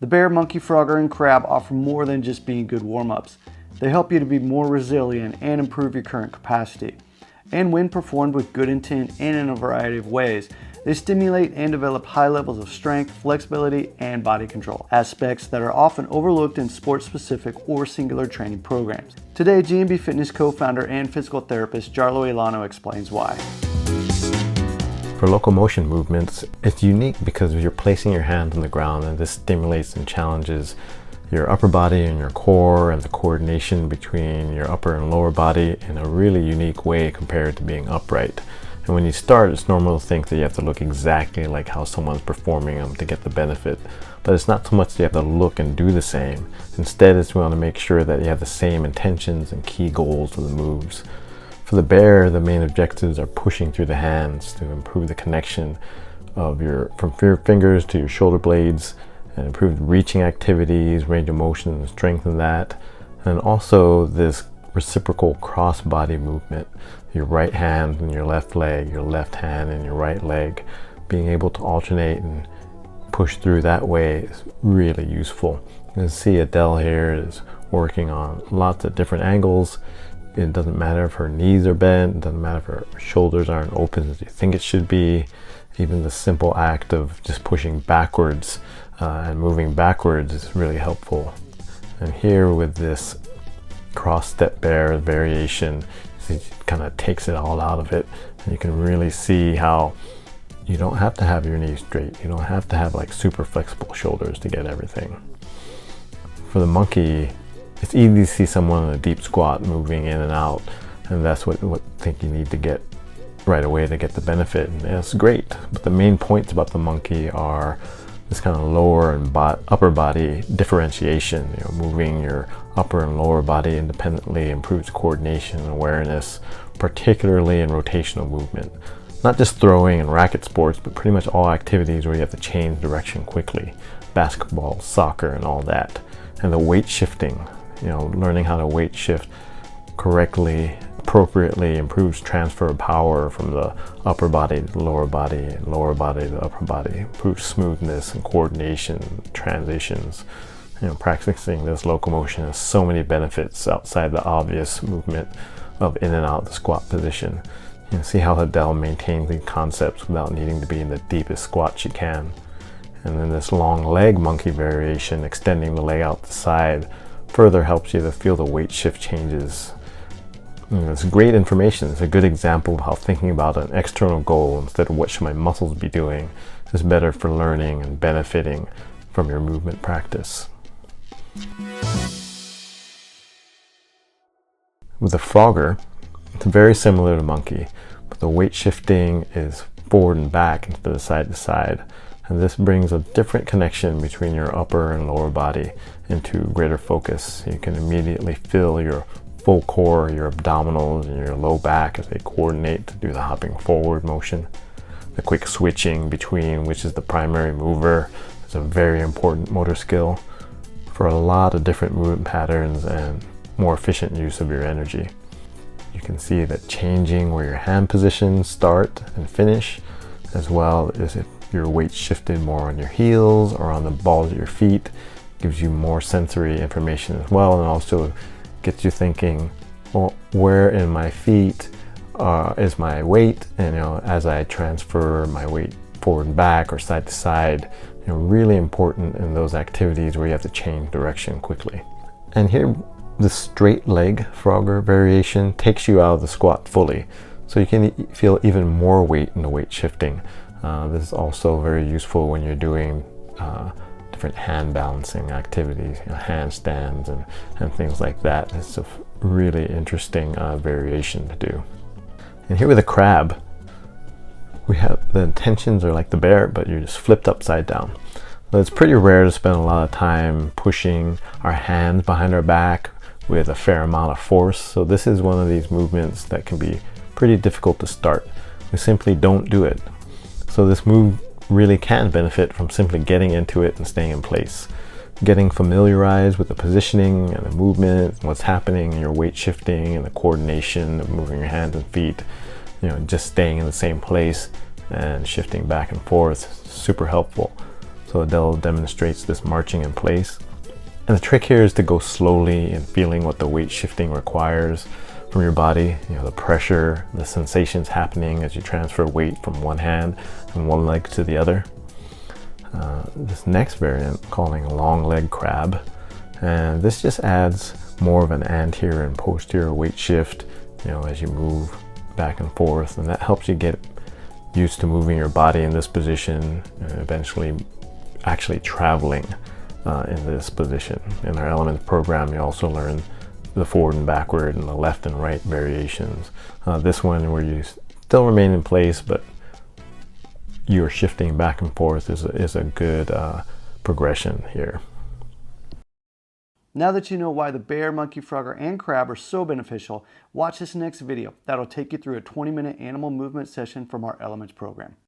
The bear, monkey, frogger, and crab offer more than just being good warm-ups. They help you to be more resilient and improve your current capacity. And when performed with good intent and in a variety of ways, they stimulate and develop high levels of strength, flexibility, and body control, aspects that are often overlooked in sport-specific or singular training programs. Today, G&B Fitness co-founder and physical therapist Jarlo Ilano explains why. For locomotion movements, it's unique because you're placing your hand on the ground, and this stimulates and challenges your upper body and your core and the coordination between your upper and lower body in a really unique way compared to being upright. And when you start, it's normal to think that you have to look exactly like how someone's performing them to get the benefit. But it's not so much that you have to look and do the same. Instead, it's we want to make sure that you have the same intentions and key goals of the moves. For the bear, the main objectives are pushing through the hands to improve the connection of from your fingers to your shoulder blades, and improve reaching activities, range of motion, and strengthen that. And also this reciprocal cross body movement, your right hand and your left leg, your left hand and your right leg, being able to alternate and push through that way is really useful. You can see Adele here is working on lots of different angles. It doesn't matter if her knees are bent, it doesn't matter if her shoulders aren't open as you think it should be. Even the simple act of just pushing backwards and moving backwards is really helpful. And here with this cross step bear variation, it kind of takes it all out of it, and you can really see how you don't have to have your knees straight, you don't have to have like super flexible shoulders to get everything. For the monkey, it's easy to see someone in a deep squat moving in and out, and that's what I think you need to get right away to get the benefit, and it's great. But the main points about the monkey are this kind of lower and upper body differentiation. Moving your upper and lower body independently improves coordination and awareness, particularly in rotational movement. Not just throwing and racket sports, but pretty much all activities where you have to change direction quickly. Basketball, soccer, and all that. And the weight shifting, learning how to weight shift correctly, appropriately improves transfer of power from the upper body to the lower body, and lower body to the upper body, improves smoothness and coordination, transitions. Practicing this locomotion has so many benefits outside the obvious movement of in and out the squat position. You can see how Adele maintains these concepts without needing to be in the deepest squat she can. And then this long leg monkey variation, extending the leg out the side, further helps you to feel the weight shift changes. It's great information. It's a good example of how thinking about an external goal instead of what should my muscles be doing is better for learning and benefiting from your movement practice. With the frogger, it's very similar to monkey, but the weight shifting is forward and back instead of side to side. And this brings a different connection between your upper and lower body into greater focus. You can immediately feel your full core, your abdominals, and your low back as they coordinate to do the hopping forward motion. The quick switching between which is the primary mover is a very important motor skill for a lot of different movement patterns and more efficient use of your energy. You can see that changing where your hand positions start and finish, as well as if your weight shifted more on your heels or on the balls of your feet, gives you more sensory information as well, and also gets you thinking, well, where in my feet is my weight? And as I transfer my weight forward and back or side to side, really important in those activities where you have to change direction quickly. And here, the straight leg frogger variation takes you out of the squat fully, so you can feel even more weight in the weight shifting. This is also very useful when you're doing different hand balancing activities, handstands and things like that. It's a really interesting variation to do. And here with the crab, we have the intentions are like the bear, but you're just flipped upside down. So it's pretty rare to spend a lot of time pushing our hands behind our back with a fair amount of force. So this is one of these movements that can be pretty difficult to start. We simply don't do it. So this move really can benefit from simply getting into it and staying in place. Getting familiarized with the positioning and the movement, what's happening, and your weight shifting and the coordination of moving your hands and feet, just staying in the same place and shifting back and forth, super helpful. So Adele demonstrates this marching in place. And the trick here is to go slowly and feeling what the weight shifting requires from your body, the pressure, the sensations happening as you transfer weight from one hand and one leg to the other. This next variant, calling long leg crab, and this just adds more of an anterior and posterior weight shift, as you move back and forth, and that helps you get used to moving your body in this position and eventually actually traveling in this position. In our Elements program, you also learn the forward and backward and the left and right variations. This one where you still remain in place, but you're shifting back and forth is a good progression here. Now that you know why the bear, monkey, frogger, and crab are so beneficial, watch this next video. That'll take you through a 20-minute animal movement session from our Elements program.